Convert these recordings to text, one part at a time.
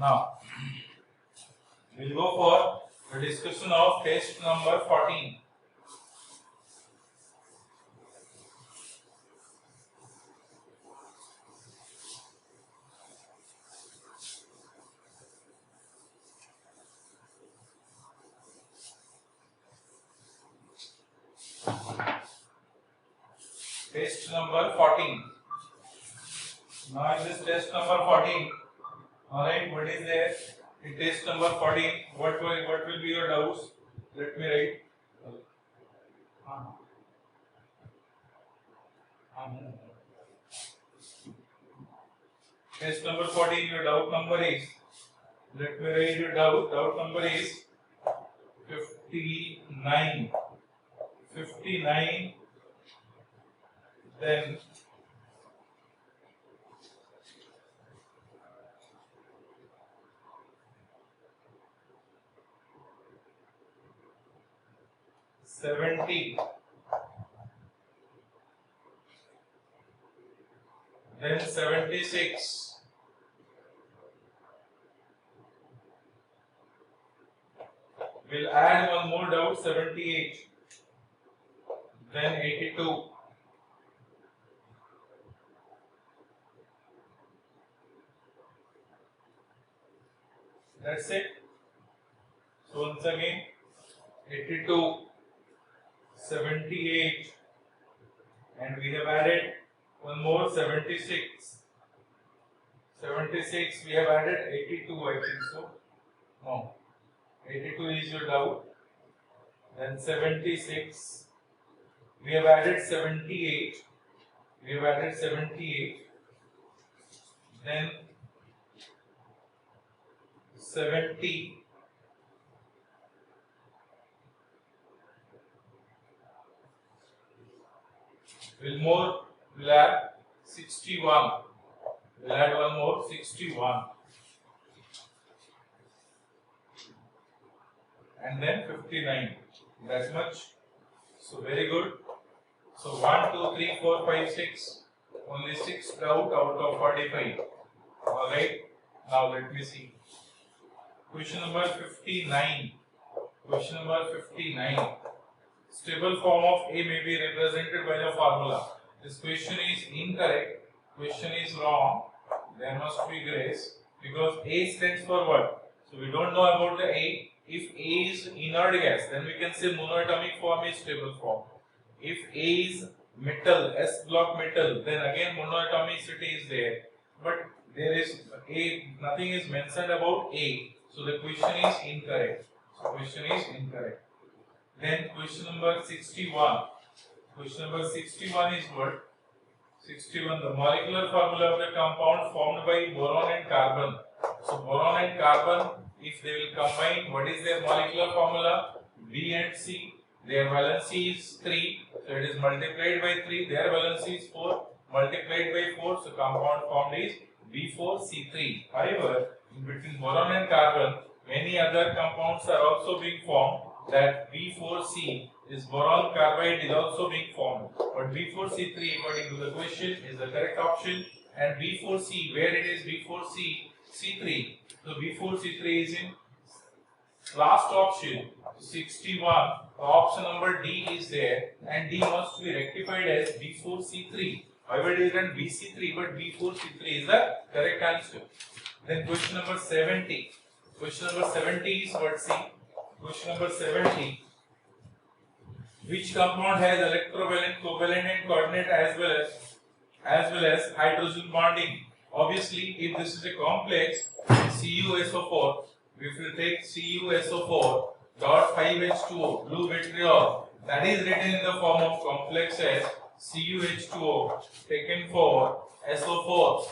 Now we'll go for the discussion of test number 14. Test number 14. Now in this test number 14, alright, what is there? In test number 14, what will be your doubts? Let me write. Test number 14, your doubt number is, let me write your doubt number is 59. 59, then 70, then 76, we'll add one more doubt, 78, then 82, that's it. So once again, 82, 78, and we have added one more 76. 76, we have added 82, I think so. No, 82 is your doubt. Then 76, we have added 78. We have added 78. Then 70. We'll add 61. We'll add one more 61. And then 59. That much. So very good. So 1, 2, 3, 4, 5, 6. Only 6 doubt out of 45. Alright. Now let me see. Question number 59. Question number 59. Stable form of A may be represented by the formula. This question is incorrect. Question is wrong. There must be grace because A stands for what? So we don't know about the A. If A is inert gas, then we can say monoatomic form is stable form. If A is metal, S block metal, then again monoatomicity is there. But there is A, nothing is mentioned about A. So the question is incorrect. So question is incorrect. Then question number 61. Question number 61 is what? 61, the molecular formula of the compound formed by boron and carbon. So boron and carbon, if they will combine, what is their molecular formula? B and C. Their valency is 3. So it is multiplied by 3. Their valency is 4. Multiplied by 4. So compound formed is B4C3. However, in between boron and carbon, many other compounds are also being formed. That B4C is boron carbide is also being formed, but B4C3 according to the question is the correct option, and B4C, where it is B4C3, so B4C3 is in last option 61. The option number D is there, and D must be rectified as B4C3. However, it is not BC3 but B4C3 is the correct answer. Then question number 70. Question number 70 is what? See. Question number 70. Which compound has electrovalent, covalent and coordinate as well as hydrogen bonding? Obviously, if this is a complex CuSO4, if you take CuSO4 dot 5H2O, blue vitriol, that is written in the form of complex as CuH2O taken for SO4.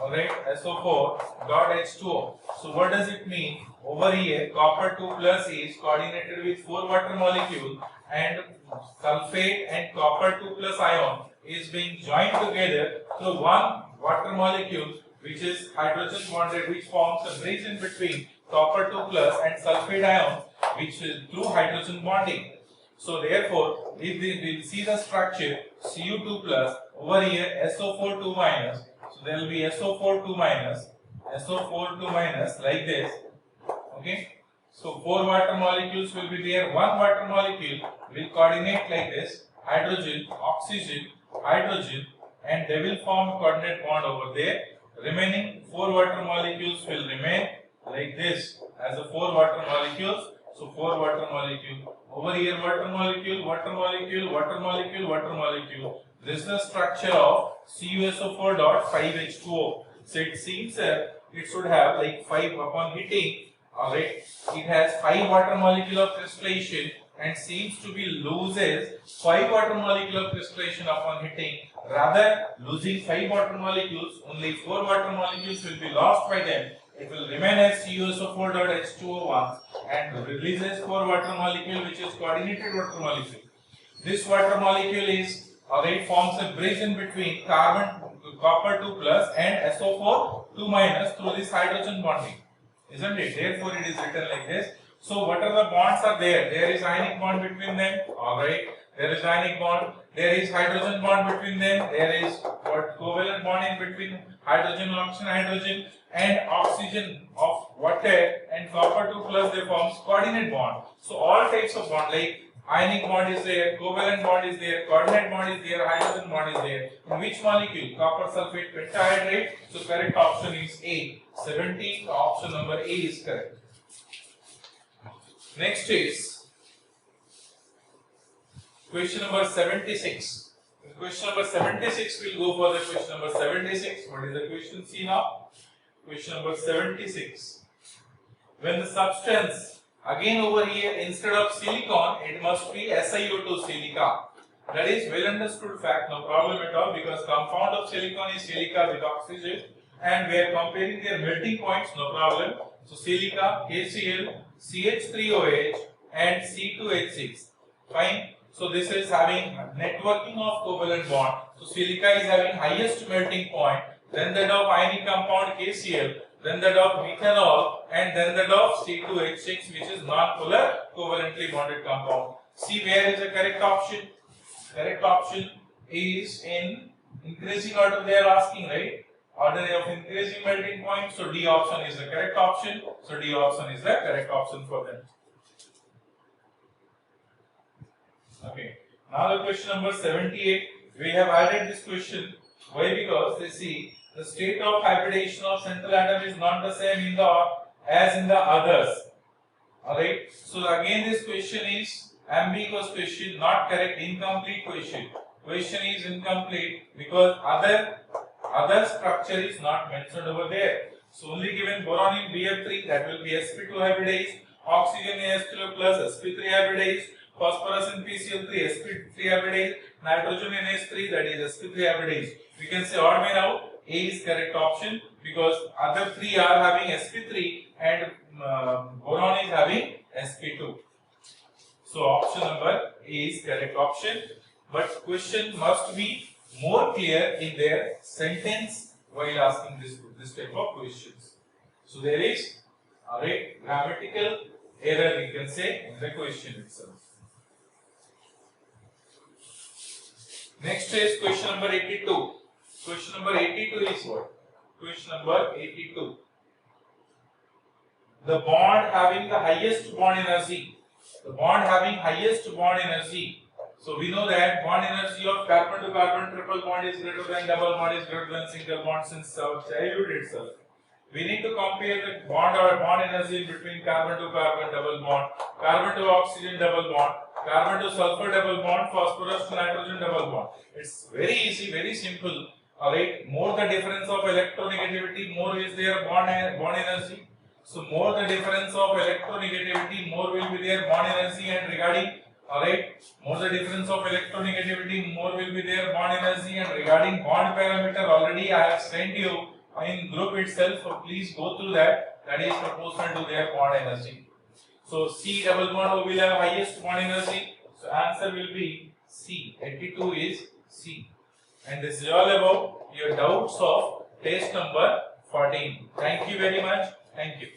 Alright, SO4 dot H2O. So what does it mean? Over here, copper 2 plus is coordinated with 4 water molecules, and sulfate and copper 2 plus ion is being joined together through one water molecule which is hydrogen bonded, which forms a bridge in between copper 2 plus and sulfate ion, which is through hydrogen bonding. So therefore, if we will see the structure Cu2 plus, over here SO4 2 minus, so there will be SO4 2 minus, SO4 2 minus like this. Okay. So 4 water molecules will be there. One water molecule will coordinate like this: hydrogen, oxygen, hydrogen, and they will form a coordinate bond over there. Remaining 4 water molecules will remain like this as a 4 water molecules. So 4 water molecule over here, water molecule, water molecule, water molecule, water molecule. This is the structure of CuSO4 dot 5H2O. So it seems it should have like 5 upon heating. Alright, it has 5 water molecule of crystallization and seems to be loses 5 water molecule of crystallization upon heating. Rather, losing 5 water molecules, only 4 water molecules will be lost by them. It will remain as CuSO4.H2O1 and releases 4 water molecule, which is coordinated water molecule. This water molecule is forms a bridge in between copper 2 plus and SO4 2 minus through this hydrogen bonding. Isn't it? Therefore, it is written like this. So, what are the bonds are there? There is ionic bond between them. Alright. There is ionic bond. There is hydrogen bond between them. There is what covalent bond in between hydrogen, oxygen, hydrogen, and oxygen of water and copper 2 plus they forms coordinate bond. So, all types of bond like ionic bond is there, covalent bond is there, coordinate bond is there, hydrogen bond is there. In which molecule? Copper sulfate pentahydrate. So, correct option is A. 17, option number A is correct. Next is question number 76. In question number 76, we will go for the question number 76. What is the question? See now. Question number 76. When the substance, again over here, instead of silicon, it must be SiO2 silica. That is well understood fact, no problem at all, because compound of silicon is silica with oxygen. And we are comparing their melting points, no problem. So silica, KCl, CH3OH and C2H6. Fine. So this is having networking of covalent bond. So silica is having highest melting point, then that of ionic compound KCl, then that of methanol, and then that of C2H6, which is non-polar covalently bonded compound. See where is the correct option? Correct option is in increasing order they are asking, right? Order of increasing melting point. So D option is the correct option. So D option is the correct option for them. Okay. Now the question number 78. We have added this question. Why? Because they see the state of hybridization of central atom is not the same in the as in the others. Alright. So again this question is ambiguous question, not correct, incomplete question. Question is incomplete because other structure is not mentioned over there. So only given boron in BF3, that will be sp2 hybridized, oxygen in H2 plus sp3 hybridized, phosphorus in PCl3 sp3 hybridized, nitrogen in H3, that is sp3 hybridized. We can say odd man out. A is correct option because other three are having sp3 and boron is having sp2. So option number A is correct option. But question must be more clear in their sentence while asking this type of questions. So there is a grammatical error, you can say, in the question itself. Next is question number 82. Question number 82 is what? Question number 82. The bond having the highest bond energy. The bond having highest bond energy. So we know that bond energy of carbon to carbon triple bond is greater than double bond is greater than single bond since our childhood itself. We need to compare the bond or bond energy between carbon to carbon double bond, carbon to oxygen double bond, carbon to sulfur double bond, phosphorus to nitrogen double bond. It's very easy, very simple. Alright, more the difference of electronegativity, more is their bond energy. So more the difference of electronegativity, more will be their bond energy, and regarding more the difference of electronegativity, more will be their bond energy, and regarding bond parameter already I have sent you in group itself, so please go through that. That is proportional to their bond energy. So C double bond will have highest bond energy. So answer will be C. 82 is C. And this is all about your doubts of test number 14. Thank you very much. Thank you.